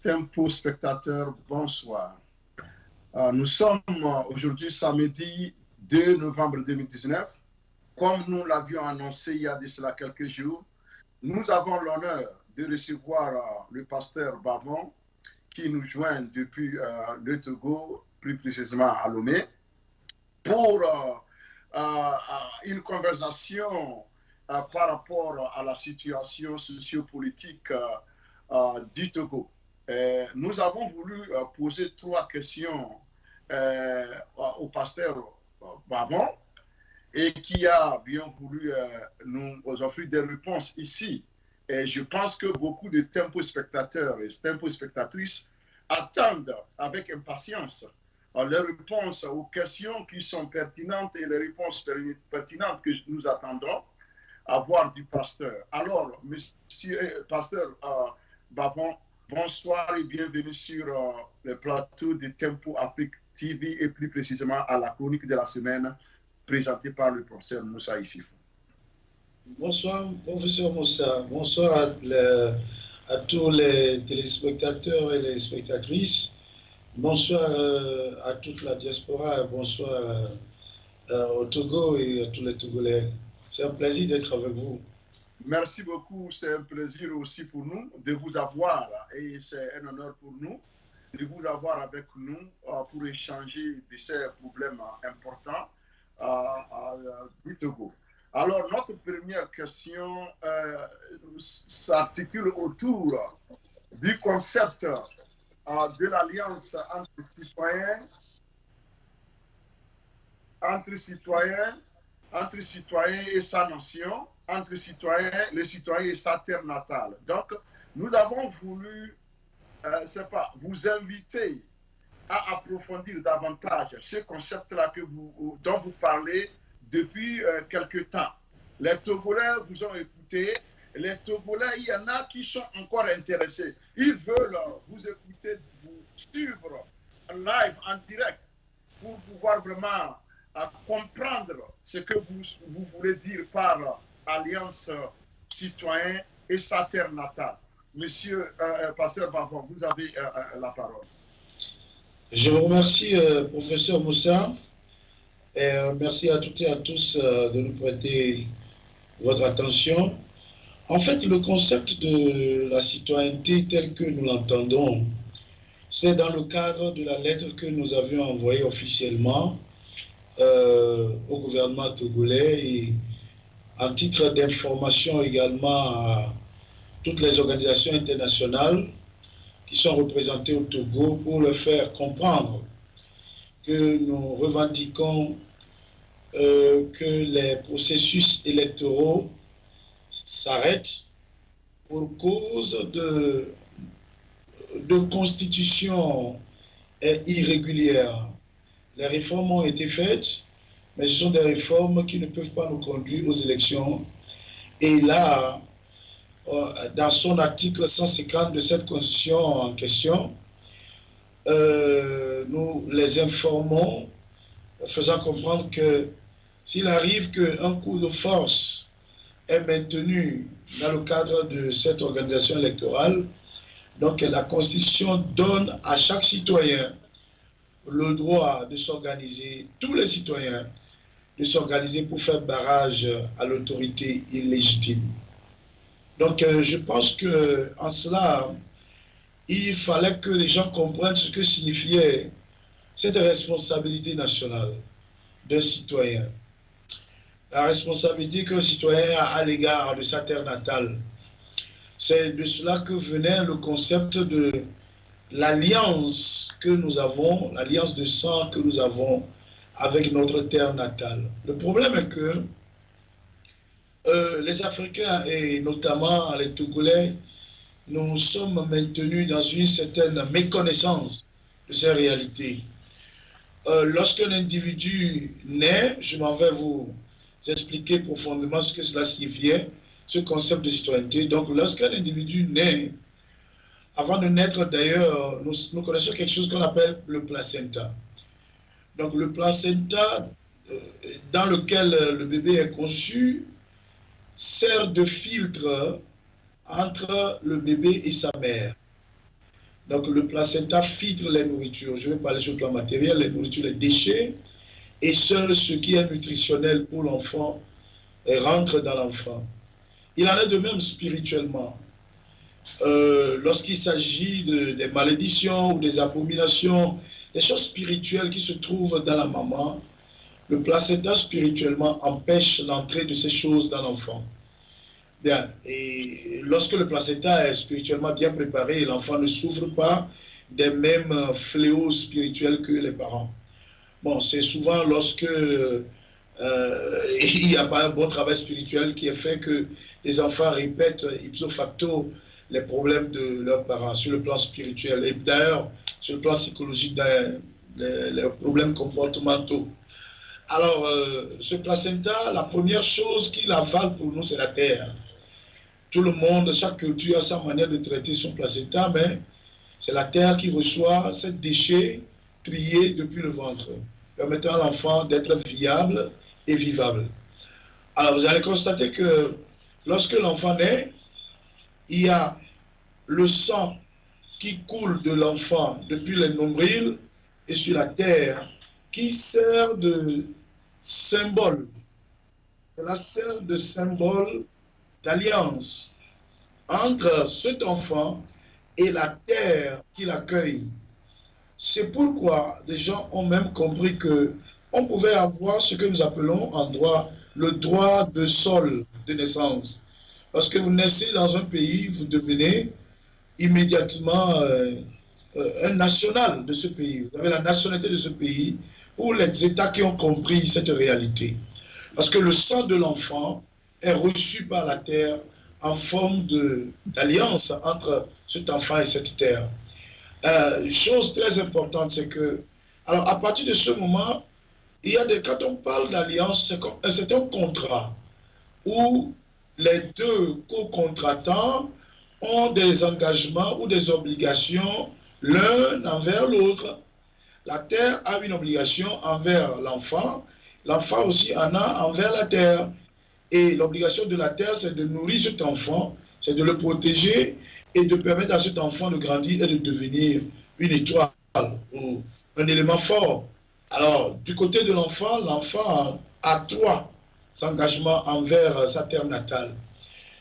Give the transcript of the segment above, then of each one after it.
Tempo spectateurs, bonsoir. Nous sommes aujourd'hui samedi 2 novembre 2019. Comme nous l'avions annoncé il y a de cela quelques jours, nous avons l'honneur de recevoir le pasteur Bavon qui nous joint depuis le Togo, plus précisément à Lomé, pour une conversation par rapport à la situation sociopolitique du Togo. Nous avons voulu poser 3 questions au pasteur Bavon et qui a bien voulu nous offrir des réponses ici. Et je pense que beaucoup de tempo spectateurs et tempo spectatrices attendent avec impatience les réponses aux questions qui sont pertinentes et les réponses pertinentes que nous attendons à voir du pasteur. Alors, monsieur pasteur Bavon, bonsoir et bienvenue sur le plateau de Tempo Afrique TV et plus précisément à la chronique de la semaine présentée par le professeur Moussa Issifou. Bonsoir, professeur Moussa. Bonsoir à tous les téléspectateurs et les spectatrices. Bonsoir à toute la diaspora. Bonsoir au Togo et à tous les Togolais. C'est un plaisir d'être avec vous. Merci beaucoup. C'est un plaisir aussi pour nous de vous avoir et c'est un honneur pour nous de vous avoir avec nous pour échanger de ces problèmes importants du Togo. Alors, notre première question s'articule autour du concept de l'alliance entre citoyens et sa nation, entre les citoyens et sa terre natale. Donc, nous avons voulu, vous inviter à approfondir davantage ce concept-là dont vous parlez depuis quelque temps. Les Togolais vous ont écouté. Les Togolais, il y en a qui sont encore intéressés. Ils veulent vous écouter, vous suivre en live, en direct, pour pouvoir vraiment comprendre ce que vous voulez dire par alliance citoyen et sa terre natale. Monsieur pasteur Bavon, vous avez la parole. Je vous remercie, professeur Moussa, et merci à toutes et à tous de nous prêter votre attention. En fait, le concept de la citoyenneté tel que nous l'entendons, c'est dans le cadre de la lettre que nous avions envoyée officiellement au gouvernement togolais et en titre d'information également à toutes les organisations internationales qui sont représentées au Togo pour leur faire comprendre que nous revendiquons que les processus électoraux s'arrêtent pour cause de constitution irrégulière. Les réformes ont été faites, mais ce sont des réformes qui ne peuvent pas nous conduire aux élections. Et là, dans son article 150 de cette constitution en question, nous les informons, faisant comprendre que s'il arrive qu'un coup de force est maintenu dans le cadre de cette organisation électorale, donc la Constitution donne à chaque citoyen le droit de s'organiser, tous les citoyens, de s'organiser pour faire barrage à l'autorité illégitime. Donc je pense qu'en cela, il fallait que les gens comprennent ce que signifiait cette responsabilité nationale d'un citoyen. La responsabilité qu'un citoyen a à l'égard de sa terre natale. C'est de cela que venait le concept de l'alliance que nous avons, l'alliance de sang que nous avons avec notre terre natale. Le problème est que les Africains et notamment les Togolais, nous sommes maintenus dans une certaine méconnaissance de ces réalités. Lorsqu'un individu naît, je m'en vais vous expliquer profondément ce que cela signifiait, ce concept de citoyenneté. Donc, lorsqu'un individu naît, avant de naître d'ailleurs, nous connaissons quelque chose qu'on appelle le placenta. Donc, le placenta dans lequel le bébé est conçu sert de filtre entre le bébé et sa mère. Donc le placenta filtre les nourritures. Je vais parler sur le plan matériel, les nourritures, les déchets. Et seul ce qui est nutritionnel pour l'enfant rentre dans l'enfant. Il en est de même spirituellement. Lorsqu'il s'agit des malédictions ou des abominations, des choses spirituelles qui se trouvent dans la maman, le placenta spirituellement empêche l'entrée de ces choses dans l'enfant. Bien, et lorsque le placenta est spirituellement bien préparé, l'enfant ne souffre pas des mêmes fléaux spirituels que les parents. Bon, c'est souvent lorsque il n'y a pas un bon travail spirituel qui est fait que les enfants répètent ipso facto les problèmes de leurs parents sur le plan spirituel et d'ailleurs sur le plan psychologique, les problèmes comportementaux. Alors, ce placenta, la première chose qu'il avale pour nous, c'est la terre. Tout le monde, chaque culture a sa manière de traiter son placenta, mais c'est la terre qui reçoit ces déchets triés depuis le ventre, permettant à l'enfant d'être viable et vivable. Alors, vous allez constater que lorsque l'enfant naît, il y a le sang qui coule de l'enfant depuis les nombrils et sur la terre qui sert de symbole. Cela sert de symbole d'alliance entre cet enfant et la terre qui l'accueille. C'est pourquoi les gens ont même compris que on pouvait avoir ce que nous appelons en droit le droit de sol de naissance. Lorsque vous naissez dans un pays, vous devenez immédiatement un national de ce pays. Vous avez la nationalité de ce pays pour les États qui ont compris cette réalité. Parce que le sang de l'enfant est reçu par la terre en forme d'alliance entre cet enfant et cette terre. Chose très importante, c'est que, alors à partir de ce moment, il y a quand on parle d'alliance, c'est un contrat où les deux co-contractants ont des engagements ou des obligations l'un envers l'autre. La terre a une obligation envers l'enfant, l'enfant aussi en a envers la terre. Et l'obligation de la terre, c'est de nourrir cet enfant, c'est de le protéger et de permettre à cet enfant de grandir et de devenir une étoile ou un élément fort. Alors, du côté de l'enfant, l'enfant a trois engagements envers sa terre natale.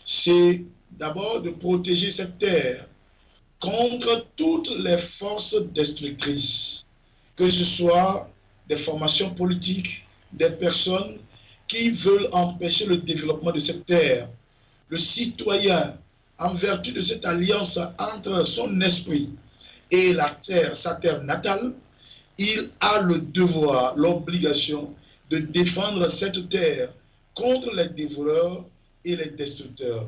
C'est d'abord de protéger cette terre contre toutes les forces destructrices, que ce soit des formations politiques, des personnes qui veulent empêcher le développement de cette terre. Le citoyen, en vertu de cette alliance entre son esprit et la terre, sa terre natale, il a le devoir, l'obligation de défendre cette terre contre les dévoreurs et les destructeurs.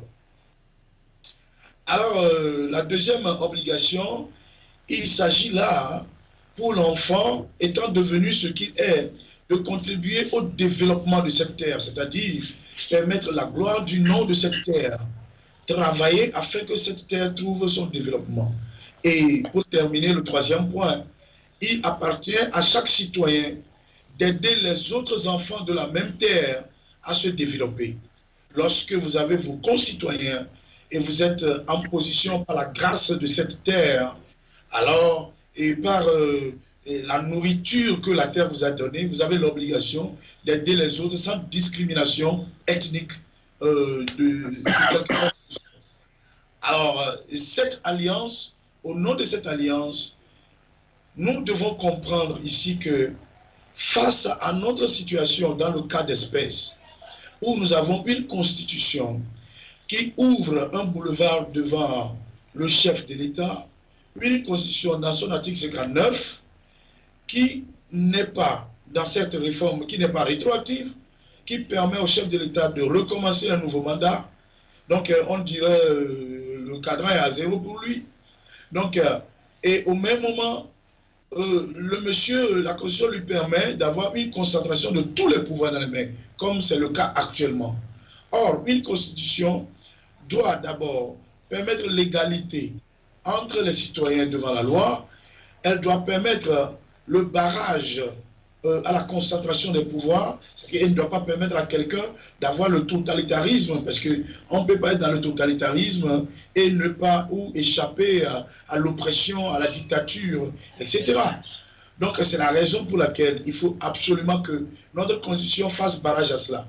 Alors, la deuxième obligation, il s'agit là, pour l'enfant, étant devenu ce qu'il est, de contribuer au développement de cette terre, c'est-à-dire permettre la gloire du nom de cette terre, travailler afin que cette terre trouve son développement. Et pour terminer, le troisième point, il appartient à chaque citoyen d'aider les autres enfants de la même terre à se développer. Lorsque vous avez vos concitoyens et vous êtes en position par la grâce de cette terre, alors, et par la nourriture que la terre vous a donnée, vous avez l'obligation d'aider les autres sans discrimination ethnique. Alors, cette alliance, au nom de cette alliance, nous devons comprendre ici que face à notre situation dans le cas d'espèce, où nous avons une constitution qui ouvre un boulevard devant le chef de l'État, une constitution dans son article 59 qui n'est pas, dans cette réforme, qui n'est pas rétroactive, qui permet au chef de l'État de recommencer un nouveau mandat. Donc, on dirait le cadran est à zéro pour lui. Donc, et au même moment, le monsieur, la Constitution lui permet d'avoir une concentration de tous les pouvoirs dans les mains, comme c'est le cas actuellement. Or, une Constitution doit d'abord permettre l'égalité entre les citoyens devant la loi. Elle doit permettre le barrage à la concentration des pouvoirs, et ne doit pas permettre à quelqu'un d'avoir le totalitarisme, parce qu'on ne peut pas être dans le totalitarisme et ne pas ou échapper à l'oppression, à la dictature, etc. Donc c'est la raison pour laquelle il faut absolument que notre constitution fasse barrage à cela.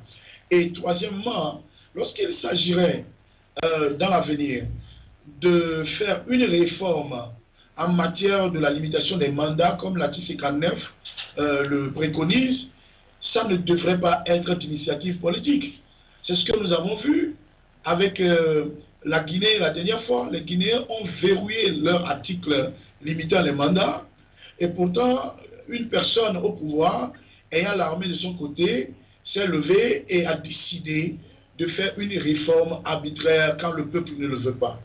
Et troisièmement, lorsqu'il s'agirait dans l'avenir de faire une réforme en matière de la limitation des mandats, comme l'article 59 le préconise, ça ne devrait pas être d'initiative politique. C'est ce que nous avons vu avec la Guinée la dernière fois. Les Guinéens ont verrouillé leur article limitant les mandats, et pourtant, une personne au pouvoir, ayant l'armée de son côté, s'est levée et a décidé de faire une réforme arbitraire quand le peuple ne le veut pas.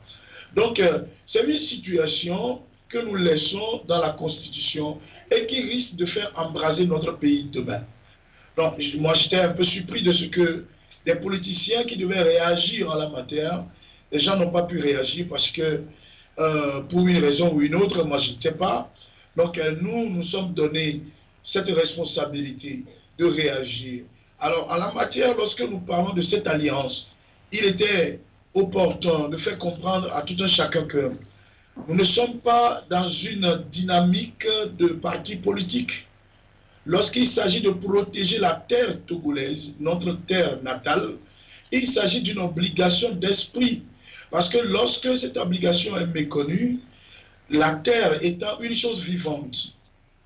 Donc, c'est une situation que nous laissons dans la Constitution et qui risque de faire embraser notre pays demain. Donc, moi, j'étais un peu surpris de ce que les politiciens qui devaient réagir en la matière, les gens n'ont pas pu réagir parce que, pour une raison ou une autre, moi, je ne sais pas. Donc, nous sommes donnés cette responsabilité de réagir. Alors, en la matière, lorsque nous parlons de cette alliance, il était opportun de faire comprendre à tout un chacun que nous ne sommes pas dans une dynamique de parti politique. Lorsqu'il s'agit de protéger la terre togolaise, notre terre natale, il s'agit d'une obligation d'esprit. Parce que lorsque cette obligation est méconnue, la terre étant une chose vivante,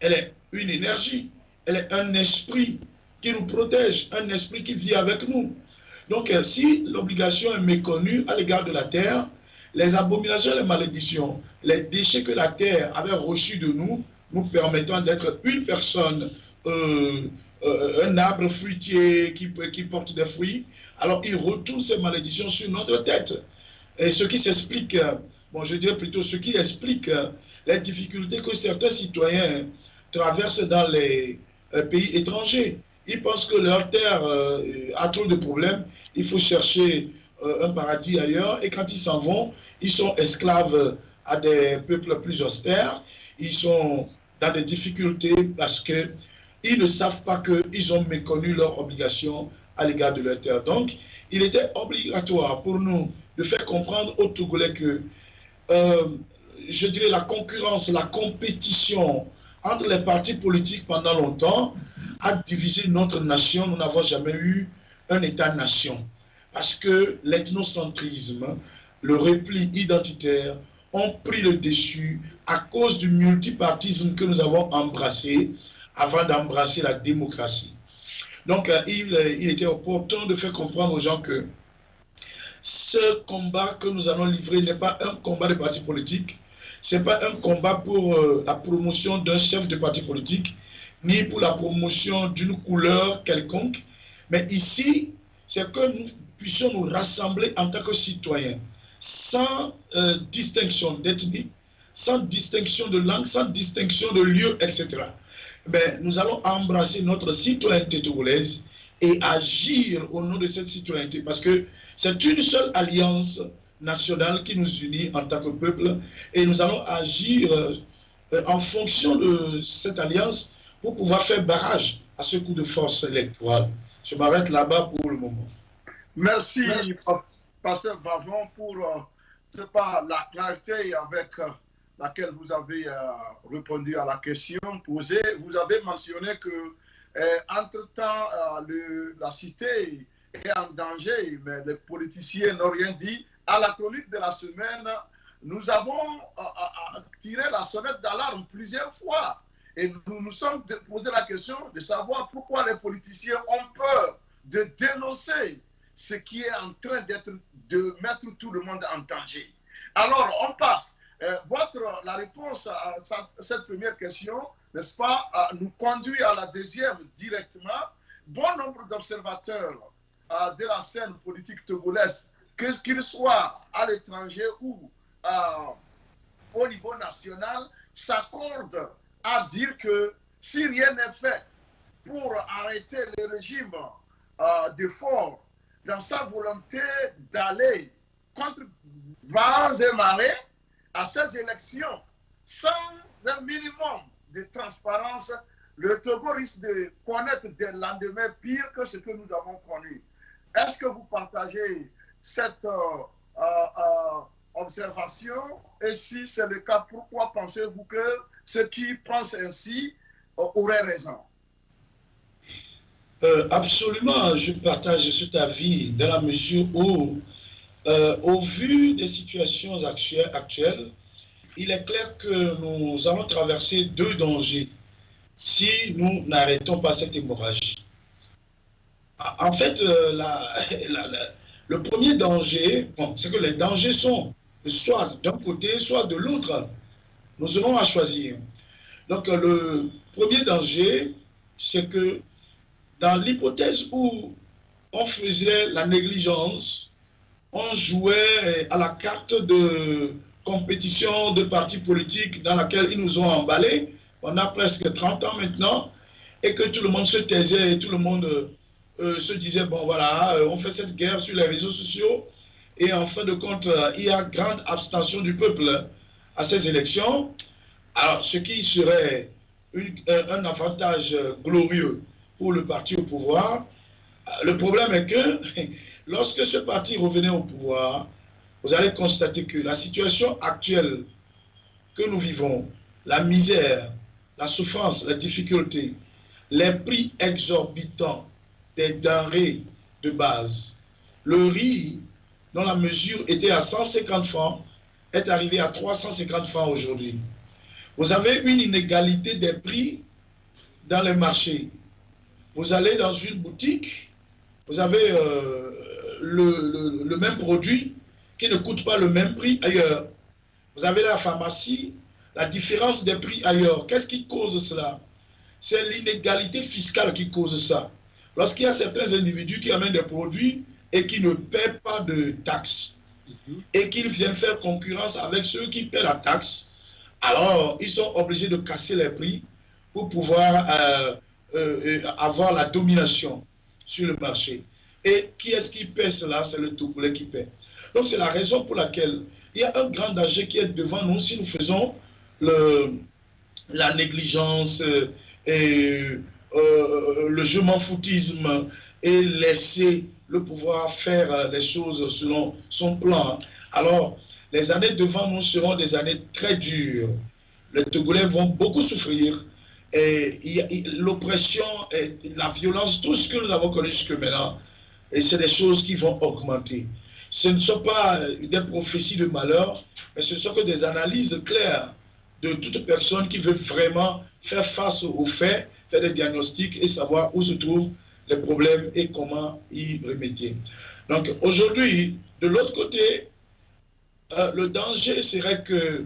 elle est une énergie, elle est un esprit qui nous protège, un esprit qui vit avec nous. Donc, si l'obligation est méconnue à l'égard de la terre, les abominations et les malédictions, les déchets que la terre avait reçus de nous, nous permettant d'être une personne, un arbre fruitier qui porte des fruits, alors il retourne ces malédictions sur notre tête. Et ce qui s'explique, bon, je dirais plutôt ce qui explique les difficultés que certains citoyens traversent dans les pays étrangers. Ils pensent que leur terre a trop de problèmes, il faut chercher un paradis ailleurs, et quand ils s'en vont, ils sont esclaves à des peuples plus austères, ils sont dans des difficultés parce qu'ils ne savent pas qu'ils ont méconnu leur obligation à l'égard de leur terre. Donc, il était obligatoire pour nous de faire comprendre aux Togolais que, je dirais, la concurrence, la compétition entre les partis politiques pendant longtemps a divisé notre nation. Nous n'avons jamais eu un État-nation. Parce que l'ethnocentrisme, le repli identitaire ont pris le dessus à cause du multipartisme que nous avons embrassé avant d'embrasser la démocratie. Donc, il était opportun de faire comprendre aux gens que ce combat que nous allons livrer n'est pas un combat de parti politique, ce n'est pas un combat pour la promotion d'un chef de parti politique, ni pour la promotion d'une couleur quelconque, mais ici, c'est que nous puissions nous rassembler en tant que citoyens, sans distinction d'ethnie, sans distinction de langue, sans distinction de lieu, etc. Mais nous allons embrasser notre citoyenneté togolaise et agir au nom de cette citoyenneté, parce que c'est une seule alliance nationale qui nous unit en tant que peuple, et nous allons agir en fonction de cette alliance pour pouvoir faire barrage à ce coup de force électoral. Je m'arrête là-bas pour le moment. Merci, Pasteur Vavon, pour la clarité avec laquelle vous avez répondu à la question posée. Vous avez mentionné que, entre-temps, la cité est en danger, mais les politiciens n'ont rien dit. À la chronique de la semaine, nous avons tiré la sonnette d'alarme plusieurs fois. Et nous nous sommes posé la question de savoir pourquoi les politiciens ont peur de dénoncer ce qui est en train de mettre tout le monde en danger. Alors, on passe. La réponse à cette première question, n'est-ce pas, nous conduit à la deuxième directement. Bon nombre d'observateurs de la scène politique togolaise, qu'ils soient à l'étranger ou au niveau national, s'accordent à dire que si rien n'est fait pour arrêter le régime de Faure dans sa volonté d'aller contre vents et marées à ces élections sans un minimum de transparence, le Togo risque de connaître des lendemains pires que ce que nous avons connu. Est-ce que vous partagez cette observation? Et si c'est le cas, pourquoi pensez-vous que ceux qui pensent ainsi auraient raison? Absolument, je partage cet avis dans la mesure où, au vu des situations actuelles, il est clair que nous allons traverser deux dangers si nous n'arrêtons pas cette hémorragie. En fait, le premier danger, bon, c'est que les dangers sont soit d'un côté, soit de l'autre. Nous aurons à choisir. Donc, le premier danger, c'est que dans l'hypothèse où on faisait la négligence, on jouait à la carte de compétition de partis politiques dans laquelle ils nous ont emballés pendant presque 30 ans maintenant, et que tout le monde se taisait et tout le monde se disait, bon voilà, on fait cette guerre sur les réseaux sociaux, et en fin de compte, il y a grande abstention du peuple à ces élections. Alors, ce qui serait un avantage glorieux pour le parti au pouvoir. Le problème est que lorsque ce parti revenait au pouvoir, vous allez constater que la situation actuelle que nous vivons, la misère, la souffrance, la difficulté, les prix exorbitants des denrées de base, le riz, dont la mesure était à 150 francs, est arrivé à 350 francs aujourd'hui. Vous avez une inégalité des prix dans les marchés. Vous allez dans une boutique, vous avez le même produit qui ne coûte pas le même prix ailleurs. Vous avez la pharmacie, la différence des prix ailleurs. Qu'est-ce qui cause cela? C'est l'inégalité fiscale qui cause ça. Lorsqu'il y a certains individus qui amènent des produits et qui ne paient pas de taxes, et qu'ils viennent faire concurrence avec ceux qui paient la taxe, alors ils sont obligés de casser les prix pour pouvoir avoir la domination sur le marché. Et qui est-ce qui paie cela? C'est le Togolais qui paie. Donc c'est la raison pour laquelle il y a un grand danger qui est devant nous si nous faisons la négligence et le je m'en foutisme et laisser le pouvoir faire les choses selon son plan. Alors, les années devant nous seront des années très dures. Les Togolais vont beaucoup souffrir. Et l'oppression, la violence, tout ce que nous avons connu jusque maintenant, et c'est des choses qui vont augmenter. Ce ne sont pas des prophéties de malheur, mais ce ne sont que des analyses claires de toute personne qui veut vraiment faire face aux faits, faire des diagnostics et savoir où se trouvent les problèmes et comment y remédier. Donc aujourd'hui, de l'autre côté, le danger serait que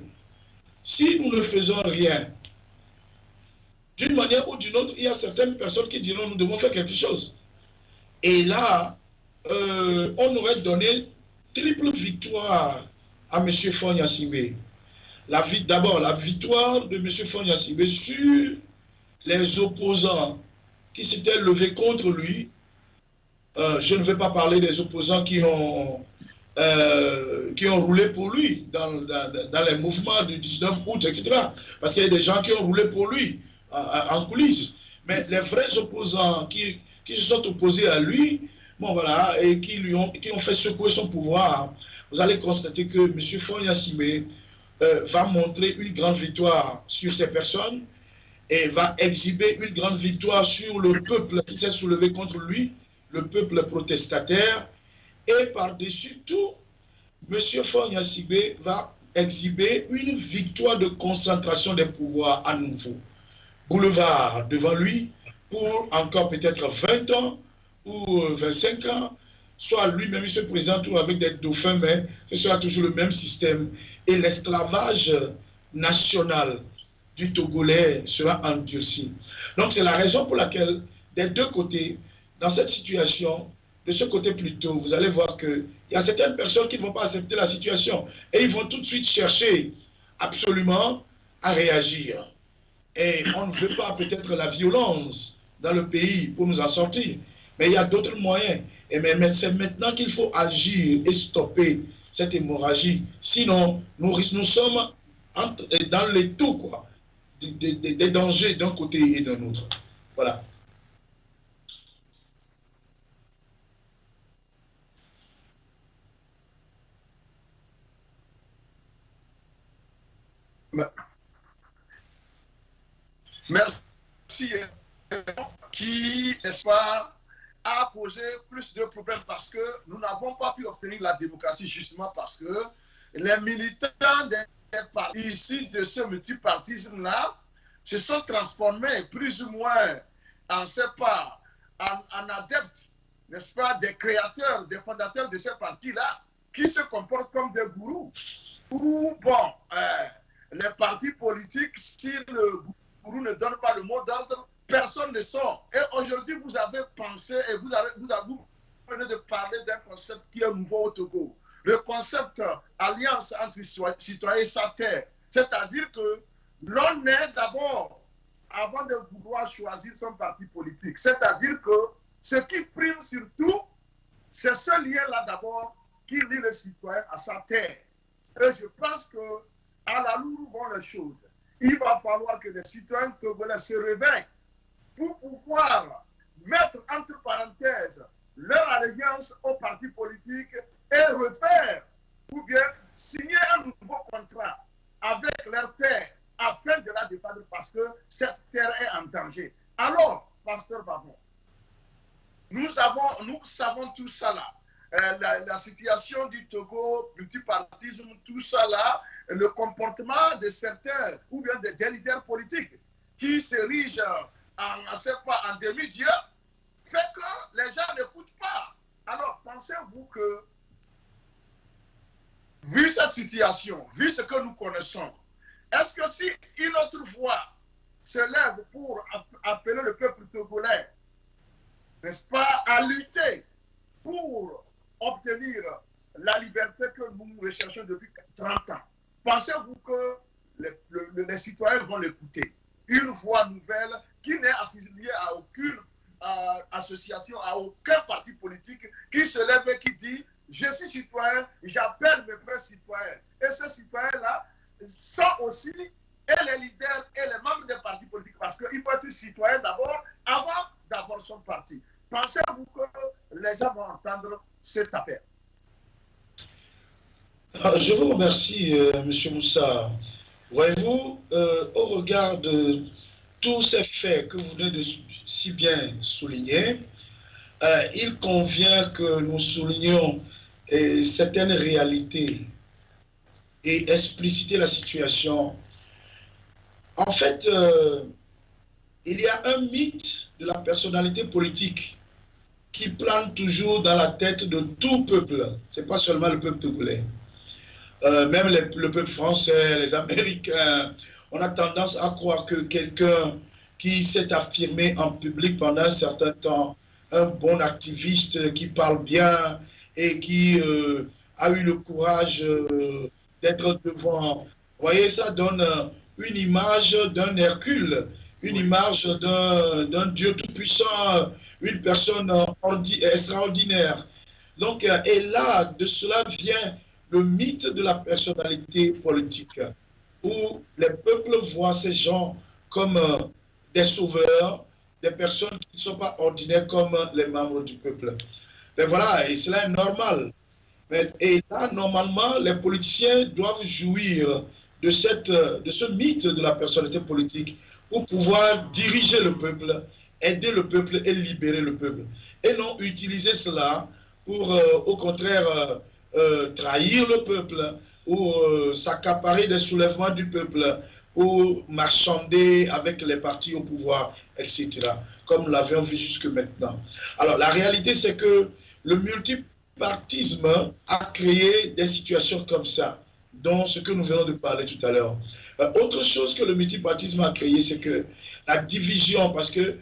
si nous ne faisons rien, d'une manière ou d'une autre, il y a certaines personnes qui diront nous devons faire quelque chose. Et là, on aurait donné triple victoire à M. Faure Gnassingbé. D'abord, la victoire de M. Faure Gnassingbé sur les opposants qui s'étaient levés contre lui. Je ne vais pas parler des opposants qui ont roulé pour lui dans les mouvements du 19 août, etc. Parce qu'il y a des gens qui ont roulé pour lui en coulisses. Mais les vrais opposants qui se sont opposés à lui, bon voilà, et qui ont fait secouer son pouvoir, vous allez constater que M. Faure Gnassingbé va montrer une grande victoire sur ces personnes et va exhiber une grande victoire sur le peuple qui s'est soulevé contre lui, le peuple protestataire. Et par-dessus tout, M. Faure Gnassingbé va exhiber une victoire de concentration des pouvoirs à nouveau. Boulevard devant lui pour encore peut-être 20 ans ou 25 ans, soit lui-même il se présente ou avec des dauphins, mais ce sera toujours le même système. Et l'esclavage national du Togolais sera endurci. Donc c'est la raison pour laquelle, des deux côtés, dans cette situation, de ce côté plutôt, vous allez voir qu'il y a certaines personnes qui ne vont pas accepter la situation et ils vont tout de suite chercher absolument à réagir. Et on ne veut pas peut-être la violence dans le pays pour nous en sortir, mais il y a d'autres moyens. Et mais c'est maintenant qu'il faut agir et stopper cette hémorragie. Sinon, nous sommes dans l'étau, quoi, des dangers d'un côté et d'un autre. Voilà. Merci. Qui, n'est-ce pas, a posé plus de problèmes parce que nous n'avons pas pu obtenir la démocratie justement parce que les militants des partis ici de ce multipartisme-là se sont transformés plus ou moins en, en adeptes, n'est-ce pas, des créateurs, des fondateurs de ces partis-là qui se comportent comme des gourous. Ou bon, les partis politiques, si le gourou ne donne pas le mot d'ordre, personne ne sort. Et aujourd'hui, vous avez pensé et vous venez de parler d'un concept qui est nouveau au Togo. Le concept alliance entre citoyens et sa terre. C'est-à-dire que l'on est d'abord, avant de vouloir choisir son parti politique, c'est-à-dire que ce qui prime surtout, c'est ce lien-là d'abord qui lie le citoyen à sa terre. Et je pense que à la lourde vont les choses. Il va falloir que les citoyens togolais se réveillent pour pouvoir mettre entre parenthèses leur allégeance aux partis politiques et refaire ou bien signer un nouveau contrat avec leur terre afin de la défendre parce que cette terre est en danger. Alors, Pasteur Babon, nous savons tout ça là. La situation du Togo, multipartisme, tout ça là, le comportement de certains ou bien des leaders politiques qui s'érigent en demi-dieu, fait que les gens n'écoutent pas. Alors, pensez-vous que, vu cette situation, vu ce que nous connaissons, est-ce que si une autre voix se lève pour appeler le peuple togolais, n'est-ce pas, à lutter pour obtenir la liberté que nous recherchons depuis 30 ans, pensez-vous que les citoyens vont l'écouter? Une voix nouvelle qui n'est affiliée à aucune association, à aucun parti politique, qui se lève et qui dit « Je suis citoyen, j'appelle mes frères citoyens ». Et ces citoyens-là sont aussi et les leaders et les membres des partis politiques, parce qu'il faut être citoyen d'abord, avant d'avoir son parti. Pensez-vous que les gens vont entendre cet appel? Je vous remercie, M. Moussa. Voyez-vous, au regard de tous ces faits que vous venez de si bien souligner, il convient que nous soulignions certaines réalités et expliciter la situation. En fait, il y a un mythe de la personnalité politique qui plane toujours dans la tête de tout peuple. Ce n'est pas seulement le peuple togolais. Même le peuple français, les Américains, on a tendance à croire que quelqu'un qui s'est affirmé en public pendant un certain temps, un bon activiste qui parle bien et qui a eu le courage d'être devant. Vous voyez, ça donne une image d'un Hercule, une image d'un Dieu tout-puissant, une personne extraordinaire. Donc, et là, de cela vient le mythe de la personnalité politique, où les peuples voient ces gens comme des sauveurs, des personnes qui ne sont pas ordinaires comme les membres du peuple. Mais voilà, et cela est normal. Et là, normalement, les politiciens doivent jouir de ce mythe de la personnalité politique pour pouvoir diriger le peuple, aider le peuple et libérer le peuple. Et non utiliser cela pour, au contraire, trahir le peuple ou s'accaparer des soulèvements du peuple ou marchander avec les partis au pouvoir, etc. Comme nous l'avions vu jusque maintenant. Alors, la réalité, c'est que le multipartisme a créé des situations comme ça, dont ce que nous venons de parler tout à l'heure. Autre chose que le multipartisme a créé, c'est que la division, parce que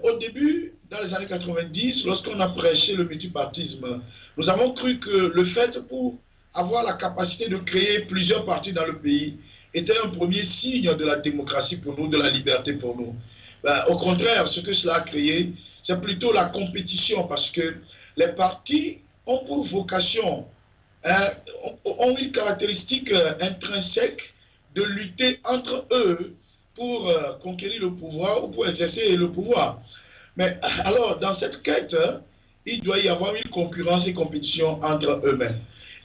au début, dans les années 90, lorsqu'on a prêché le multipartisme, nous avons cru que le fait pour avoir la capacité de créer plusieurs partis dans le pays était un premier signe de la démocratie pour nous, de la liberté pour nous. Au contraire, ce que cela a créé, c'est plutôt la compétition, parce que les partis ont pour vocation, ont une caractéristique intrinsèque de lutter entre eux pour conquérir le pouvoir ou pour exercer le pouvoir. Mais alors, dans cette quête, il doit y avoir une concurrence et compétition entre eux-mêmes.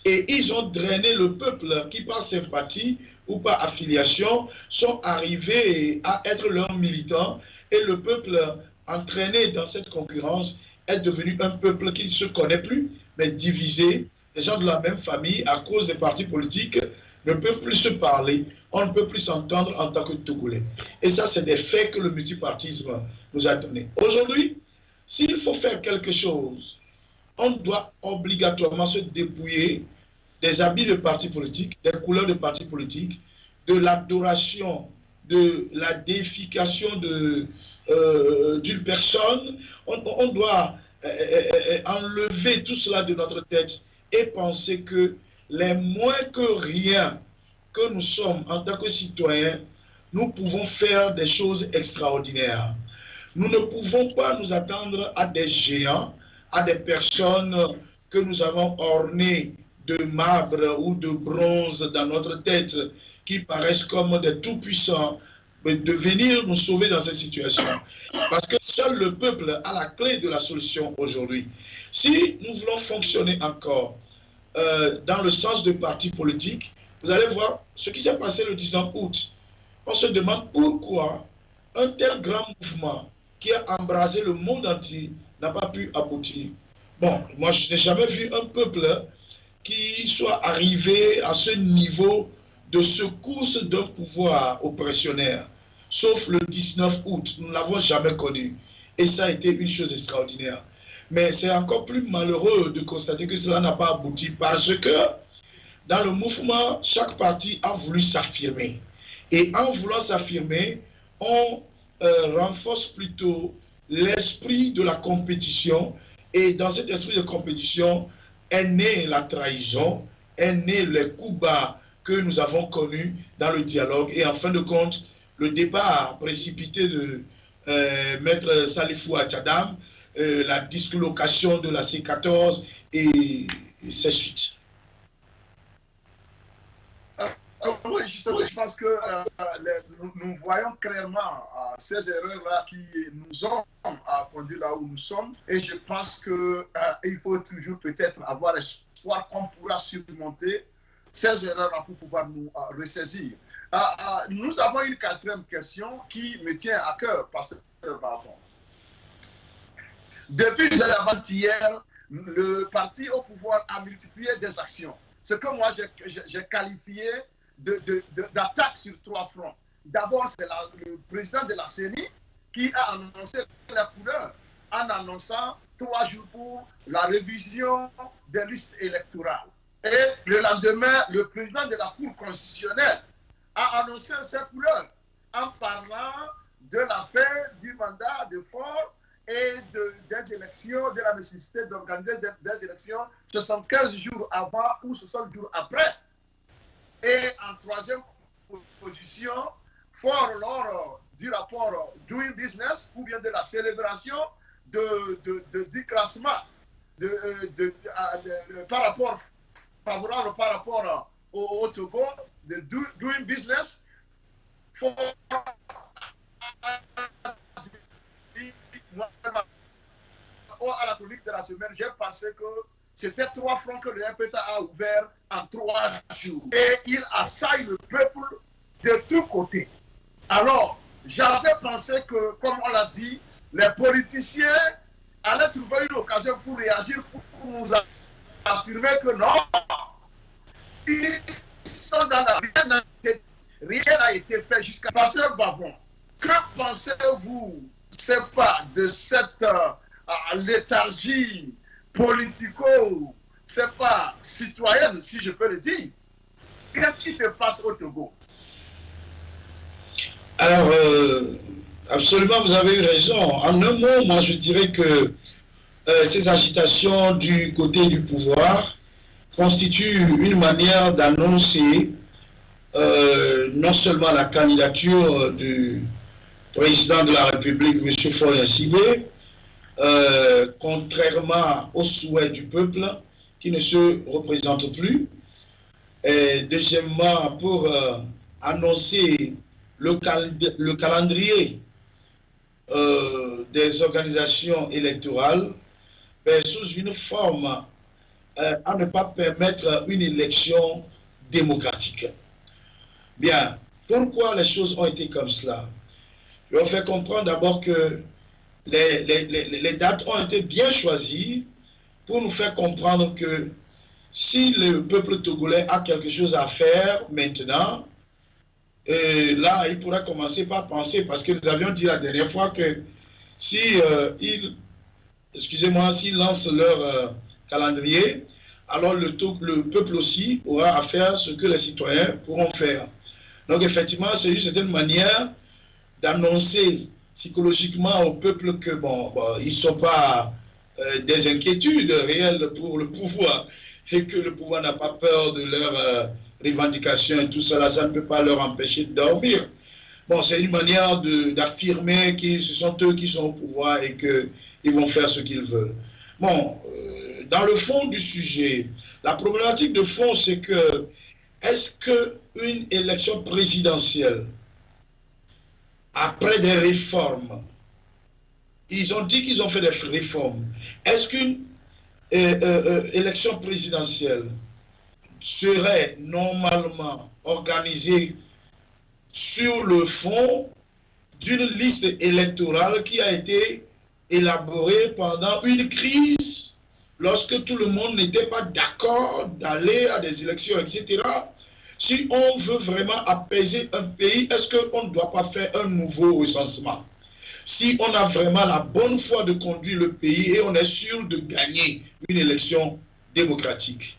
Et ils ont drainé le peuple qui, par sympathie ou par affiliation, sont arrivés à être leurs militants. Et le peuple, entraîné dans cette concurrence, est devenu un peuple qui ne se connaît plus, mais divisé. Les gens de la même famille, à cause des partis politiques, ne peuvent plus se parler. On ne peut plus s'entendre en tant que Togolais. Et ça, c'est des faits que le multipartisme nous a donnés. Aujourd'hui, s'il faut faire quelque chose, on doit obligatoirement se dépouiller des habits de partis politiques, des couleurs de partis politiques, de l'adoration, de la déification d'une personne. On doit enlever tout cela de notre tête et penser que les moins que rien que nous sommes en tant que citoyens, nous pouvons faire des choses extraordinaires. Nous ne pouvons pas nous attendre à des géants, à des personnes que nous avons ornées de marbre ou de bronze dans notre tête, qui paraissent comme des tout-puissants, de venir nous sauver dans cette situation. Parce que seul le peuple a la clé de la solution aujourd'hui. Si nous voulons fonctionner encore dans le sens de partis politiques, vous allez voir ce qui s'est passé le 19 août. On se demande pourquoi un tel grand mouvement qui a embrasé le monde entier n'a pas pu aboutir. Bon, moi je n'ai jamais vu un peuple qui soit arrivé à ce niveau de secousse d'un pouvoir oppressionnaire, sauf le 19 août. Nous ne l'avons jamais connu. Et ça a été une chose extraordinaire. Mais c'est encore plus malheureux de constater que cela n'a pas abouti parce que dans le mouvement, chaque parti a voulu s'affirmer. Et en voulant s'affirmer, on renforce plutôt l'esprit de la compétition. Et dans cet esprit de compétition est née la trahison, est née les coups bas que nous avons connus dans le dialogue. Et en fin de compte, le départ précipité de Maître Salifou Atchadam, la dislocation de la C14 et ses suites. Oui, justement, je pense que nous voyons clairement ces erreurs-là qui nous ont conduit là où nous sommes. Et je pense qu'il faut toujours peut-être avoir l'espoir qu'on pourra surmonter ces erreurs-là pour pouvoir nous ressaisir. Nous avons une quatrième question qui me tient à cœur, Pasteur Barbon. Depuis avant-hier, le parti au pouvoir a multiplié des actions. Ce que moi j'ai qualifié d'attaque sur trois fronts. D'abord, c'est le président de la CENI qui a annoncé la couleur en annonçant 3 jours pour la révision des listes électorales. Et le lendemain, le président de la Cour constitutionnelle a annoncé ses couleurs en parlant de la fin du mandat de Faure et des élections, de la nécessité d'organiser des élections 75 jours avant ou 60 jours après. Et en troisième position, Faure lors du rapport Doing Business ou bien de la célébration du classement par rapport favorable par rapport au Togo, de Doing Business, Faure à la chronique de la semaine, j'ai pensé que c'était 3 fronts que le RPTA a ouvert en 3 jours. Et il assaille le peuple de tous côtés. Alors, j'avais pensé que, comme on l'a dit, les politiciens allaient trouver une occasion pour réagir, pour nous affirmer que non, ils sont dans la rien n'a été fait jusqu'à... Pasteur Barbon, que pensez-vous, c'est pas de cette léthargie politico, c'est pas citoyenne, si je peux le dire? Qu'est-ce qui se passe au Togo? Alors, absolument, vous avez eu raison. En un mot, moi je dirais que ces agitations du côté du pouvoir constituent une manière d'annoncer non seulement la candidature du président de la République, M. Faure Sibé, contrairement aux souhaits du peuple qui ne se représente plus. Et deuxièmement, pour annoncer le calendrier des organisations électorales sous une forme à ne pas permettre une élection démocratique. Bien, pourquoi les choses ont été comme cela? Je vais faire comprendre d'abord que les dates ont été bien choisies pour nous faire comprendre que si le peuple togolais a quelque chose à faire maintenant, là, il pourra commencer par penser, parce que nous avions dit la dernière fois que si s'ils lancent leur calendrier, alors le peuple aussi aura à faire ce que les citoyens pourront faire. Donc effectivement, c'est une certaine manière d'annoncer psychologiquement au peuple que ils ne sont pas des inquiétudes réelles pour le pouvoir et que le pouvoir n'a pas peur de leurs revendications et tout cela, ça ne peut pas leur empêcher de dormir. Bon, c'est une manière d'affirmer que ce sont eux qui sont au pouvoir et qu'ils vont faire ce qu'ils veulent. Bon, dans le fond du sujet, la problématique de fond, c'est que est-ce qu'une élection présidentielle, après des réformes, ils ont dit qu'ils ont fait des réformes, est-ce qu'une élection présidentielle serait normalement organisée sur le fond d'une liste électorale qui a été élaborée pendant une crise, lorsque tout le monde n'était pas d'accord d'aller à des élections, etc. Si on veut vraiment apaiser un pays, est-ce qu'on ne doit pas faire un nouveau recensement? Si on a vraiment la bonne foi de conduire le pays et on est sûr de gagner une élection démocratique.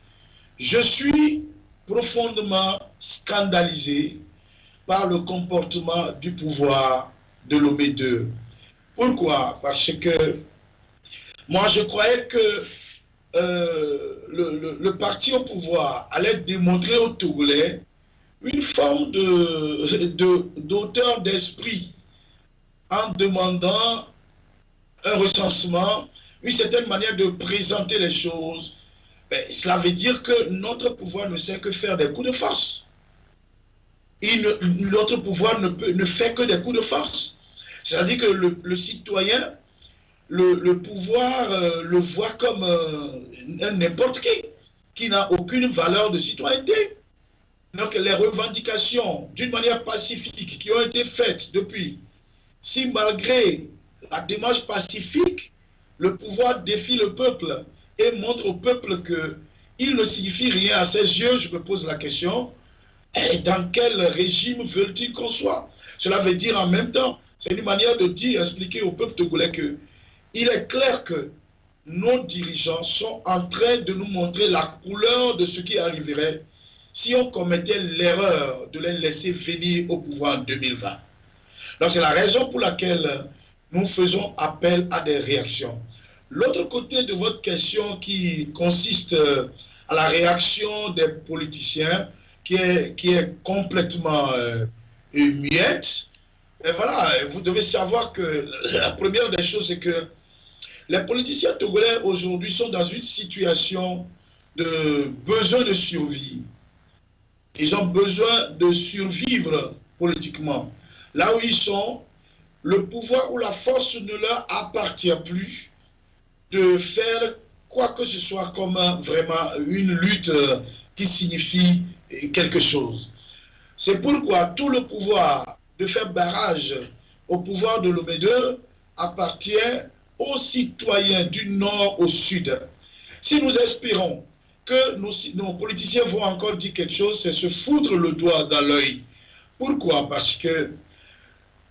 Je suis profondément scandalisé par le comportement du pouvoir de Lomé II. Pourquoi? Parce que moi je croyais que le parti au pouvoir allait démontrer aux Togolais une forme d'auteur d'esprit en demandant un recensement, une certaine manière de présenter les choses. Cela veut dire que notre pouvoir ne sait que faire des coups de force. Notre pouvoir ne fait que des coups de force. C'est-à-dire que le citoyen, le pouvoir le voit comme n'importe qui n'a aucune valeur de citoyenneté. Donc les revendications, d'une manière pacifique, qui ont été faites depuis, si malgré la démarche pacifique, le pouvoir défie le peuple et montre au peuple qu'il ne signifie rien à ses yeux, je me pose la question, et dans quel régime veulent-ils qu'on soit? Cela veut dire en même temps, c'est une manière de dire, expliquer au peuple togolais que il est clair que nos dirigeants sont en train de nous montrer la couleur de ce qui arriverait si on commettait l'erreur de les laisser venir au pouvoir en 2020. Donc c'est la raison pour laquelle nous faisons appel à des réactions. L'autre côté de votre question qui consiste à la réaction des politiciens, qui est complètement muette, et voilà, vous devez savoir que la première des choses, c'est que les politiciens togolais aujourd'hui sont dans une situation de besoin de survie. Ils ont besoin de survivre politiquement. Là où ils sont, le pouvoir ou la force ne leur appartient plus de faire quoi que ce soit comme vraiment une lutte qui signifie quelque chose. C'est pourquoi tout le pouvoir de faire barrage au pouvoir de Lomé II appartient aux citoyens du nord au sud. Si nous espérons que nos politiciens vont encore dire quelque chose, c'est se foutre le doigt dans l'œil. Pourquoi? Parce que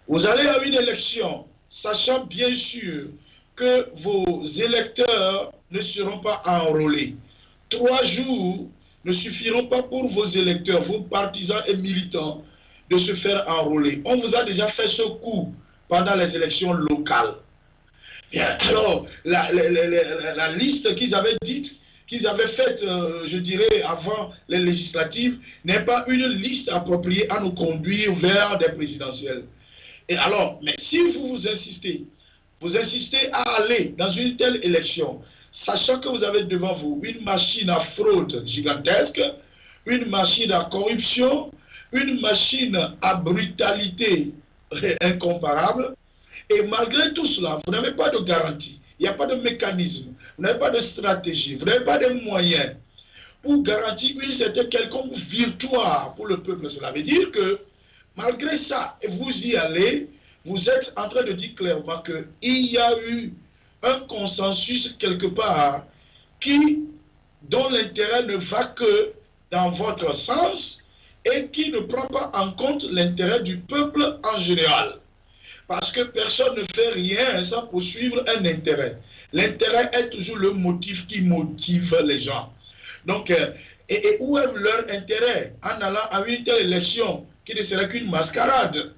vous allez à une élection, sachant bien sûr que vos électeurs ne seront pas enrôlés. 3 jours ne suffiront pas pour vos électeurs, vos partisans et militants, de se faire enrôler. On vous a déjà fait ce coup pendant les élections locales. Bien, alors, la liste qu'ils avaient dite, qu'ils avaient faite, je dirais, avant les législatives, n'est pas une liste appropriée à nous conduire vers des présidentielles. Et alors, mais si vous insistez à aller dans une telle élection, sachant que vous avez devant vous une machine à fraude gigantesque, une machine à corruption, une machine à brutalité incomparable. Et malgré tout cela, vous n'avez pas de garantie, il n'y a pas de mécanisme, vous n'avez pas de stratégie, vous n'avez pas de moyens pour garantir une certaine quelconque victoire pour le peuple. Cela veut dire que malgré ça, vous y allez, vous êtes en train de dire clairement qu'il y a eu un consensus quelque part dont l'intérêt ne va que dans votre sens et qui ne prend pas en compte l'intérêt du peuple en général. Parce que personne ne fait rien sans poursuivre un intérêt. L'intérêt est toujours le motif qui motive les gens. Donc, et où est leur intérêt en allant à une telle élection qui ne serait qu'une mascarade?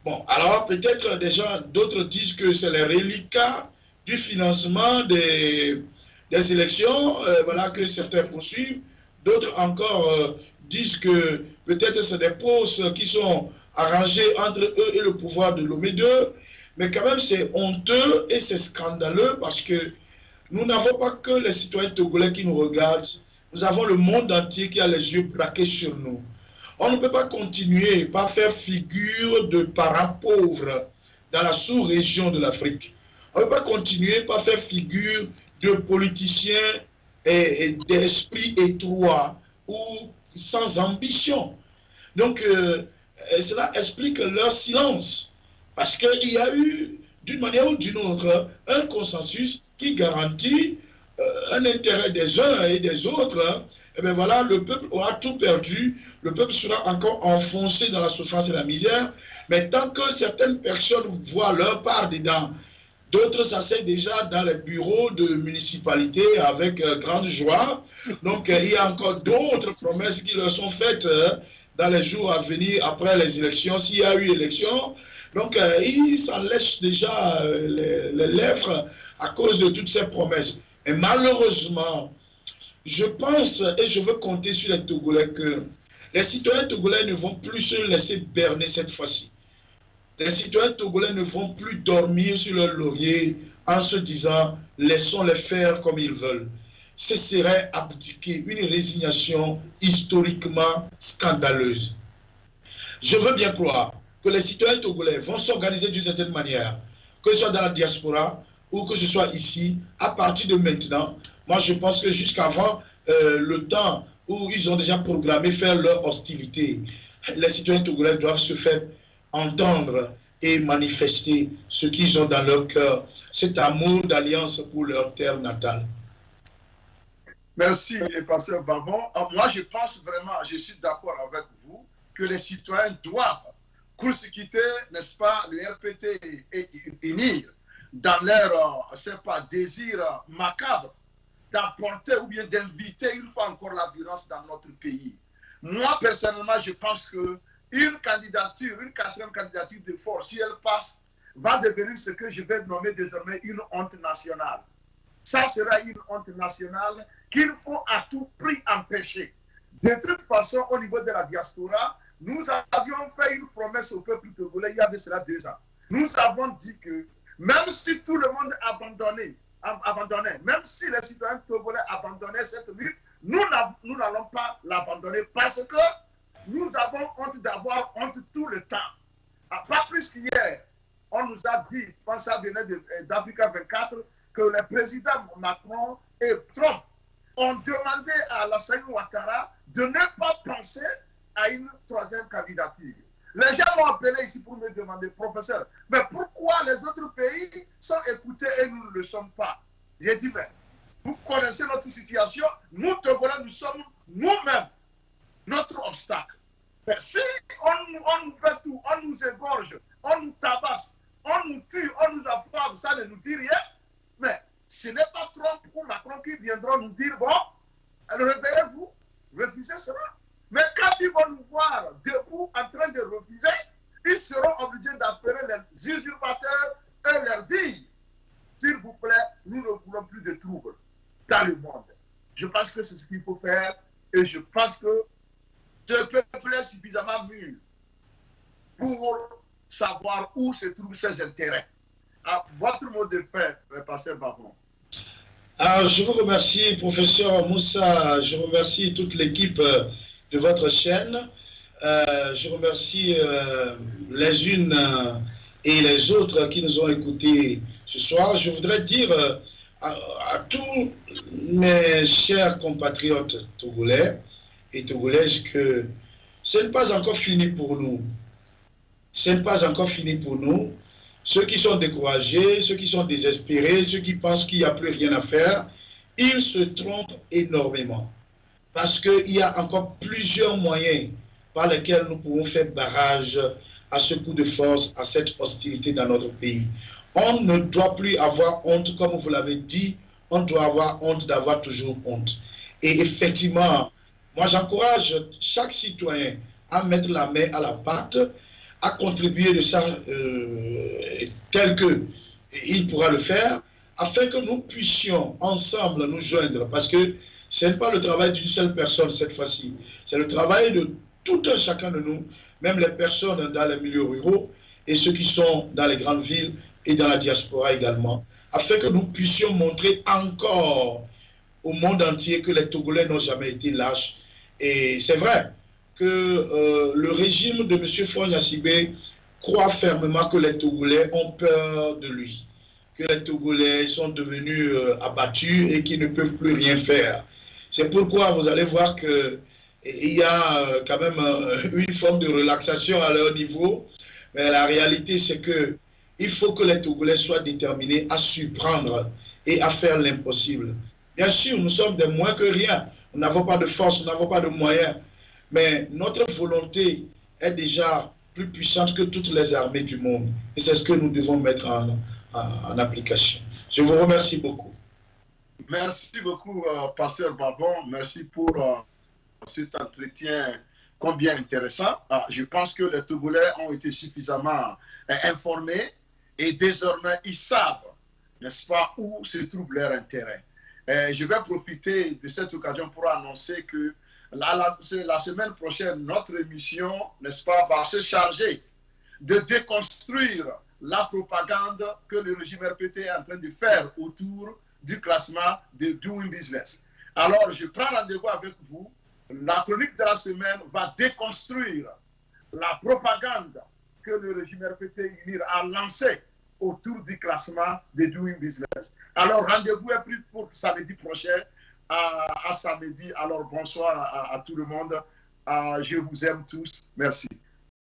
Bon, alors peut-être des gens, d'autres disent que c'est les reliquats du financement des élections, voilà, que certains poursuivent. D'autres encore disent que peut-être c'est des postes qui sont arrangés entre eux et le pouvoir de Lomé II. Mais quand même, c'est honteux et c'est scandaleux parce que nous n'avons pas que les citoyens togolais qui nous regardent. Nous avons le monde entier qui a les yeux braqués sur nous. On ne peut pas continuer par faire figure de parents pauvres dans la sous-région de l'Afrique. On ne peut pas continuer par faire figure de politiciens et d'esprits étroits ou sans ambition. Donc, cela explique leur silence. Parce qu'il y a eu, d'une manière ou d'une autre, un consensus qui garantit un intérêt des uns et des autres. Et bien voilà, le peuple aura tout perdu, le peuple sera encore enfoncé dans la souffrance et la misère. Mais tant que certaines personnes voient leur part dedans, d'autres s'asseyent déjà dans les bureaux de municipalité avec grande joie. Donc il y a encore d'autres promesses qui leur sont faites dans les jours à venir après les élections, s'il y a eu élection. Donc ils s'en lèchent déjà les lèvres à cause de toutes ces promesses. Et malheureusement, je pense et je veux compter sur les Togolais que les citoyens togolais ne vont plus se laisser berner cette fois-ci. Les citoyens togolais ne vont plus dormir sur leur laurier en se disant « laissons-les faire comme ils veulent ». Ce serait abdiquer une résignation historiquement scandaleuse. Je veux bien croire que les citoyens togolais vont s'organiser d'une certaine manière, que ce soit dans la diaspora ou que ce soit ici, à partir de maintenant. Moi, je pense que jusqu'avant le temps où ils ont déjà programmé faire leur hostilité, les citoyens togolais doivent se faire entendre et manifester ce qu'ils ont dans leur cœur, cet amour d'alliance pour leur terre natale. Merci, pasteur Babon. Moi, je pense vraiment, je suis d'accord avec vous, que les citoyens doivent court-circuiter, n'est-ce pas, le RPT et unir dans leur, c'est pas, désir macabre d'apporter ou bien d'inviter une fois encore la violence dans notre pays. Moi, personnellement, je pense que une candidature, une quatrième candidature de force, si elle passe, va devenir ce que je vais nommer désormais une honte nationale. Ça sera une honte nationale qu'il faut à tout prix empêcher. De toute façon, au niveau de la diaspora, nous avions fait une promesse au peuple togolais il y a de cela 2 ans. Nous avons dit que même si tout le monde abandonnait, même si les citoyens togolais abandonnaient cette lutte, nous n'allons pas l'abandonner parce que nous avons honte d'avoir honte tout le temps. Pas plus qu'hier, on nous a dit, je pense que ça venait d'Africa 24, que les présidents Macron et Trump ont demandé à Alassane Ouattara de ne pas penser à une troisième candidature. Les gens m'ont appelé ici pour me demander, professeur, mais pourquoi les autres pays sont écoutés et nous ne le sommes pas? J'ai dit, mais vous connaissez notre situation, nous Togolais, nous sommes nous-mêmes notre obstacle. Mais si on nous fait tout, on nous égorge, on nous tabasse, on nous tue, on nous affame, ça ne nous dit rien, mais ce n'est pas Trump ou Macron qui viendront nous dire, bon, réveillez-vous, refusez cela. Mais quand ils vont nous voir debout en train de refuser, ils seront obligés d'appeler les usurpateurs et leur dire, s'il vous plaît, nous ne voulons plus de troubles dans le monde. Je pense que c'est ce qu'il faut faire et je pense que ce peuple est suffisamment mûr pour savoir où se trouvent ses intérêts. À votre mot de paix, pasteur Babon. Alors, je vous remercie, professeur Moussa, je remercie toute l'équipe de votre chaîne. Je remercie les unes et les autres qui nous ont écoutés ce soir. Je voudrais dire à tous mes chers compatriotes togolais et togolaises que ce n'est pas encore fini pour nous. Ce n'est pas encore fini pour nous. Ceux qui sont découragés, ceux qui sont désespérés, ceux qui pensent qu'il n'y a plus rien à faire, ils se trompent énormément. Parce qu'il y a encore plusieurs moyens par lesquels nous pouvons faire barrage à ce coup de force, à cette hostilité dans notre pays. On ne doit plus avoir honte, comme vous l'avez dit, on doit avoir honte d'avoir toujours honte. Et effectivement, moi j'encourage chaque citoyen à mettre la main à la pâte, à contribuer de ça tel qu'il pourra le faire, afin que nous puissions ensemble nous joindre, parce que ce n'est pas le travail d'une seule personne cette fois-ci, c'est le travail de tout un chacun de nous, même les personnes dans les milieux ruraux et ceux qui sont dans les grandes villes et dans la diaspora également, afin que nous puissions montrer encore au monde entier que les Togolais n'ont jamais été lâches. Et c'est vrai que le régime de M. Faure Gnassingbé croit fermement que les Togolais ont peur de lui, que les Togolais sont devenus abattus et qu'ils ne peuvent plus rien faire. C'est pourquoi vous allez voir qu'il y a quand même une forme de relaxation à leur niveau, mais la réalité c'est qu'il faut que les Togolais soient déterminés à surprendre et à faire l'impossible. Bien sûr, nous sommes des moins que rien, nous n'avons pas de force, nous n'avons pas de moyens, mais notre volonté est déjà plus puissante que toutes les armées du monde. Et c'est ce que nous devons mettre en application. Je vous remercie beaucoup. Merci beaucoup, Pasteur Barbon. Merci pour cet entretien combien intéressant. Je pense que les Togolais ont été suffisamment informés et désormais ils savent, n'est-ce pas, où se trouve leur intérêt. Je vais profiter de cette occasion pour annoncer que la semaine prochaine, notre émission, n'est-ce pas, va se charger de déconstruire la propagande que le régime RPT est en train de faire autour du classement de Doing Business. Alors, je prends rendez-vous avec vous. La chronique de la semaine va déconstruire la propagande que le régime RPT a lancée autour du classement de Doing Business. Alors, rendez-vous est pris pour samedi prochain à samedi. Alors, bonsoir à tout le monde. Je vous aime tous. Merci.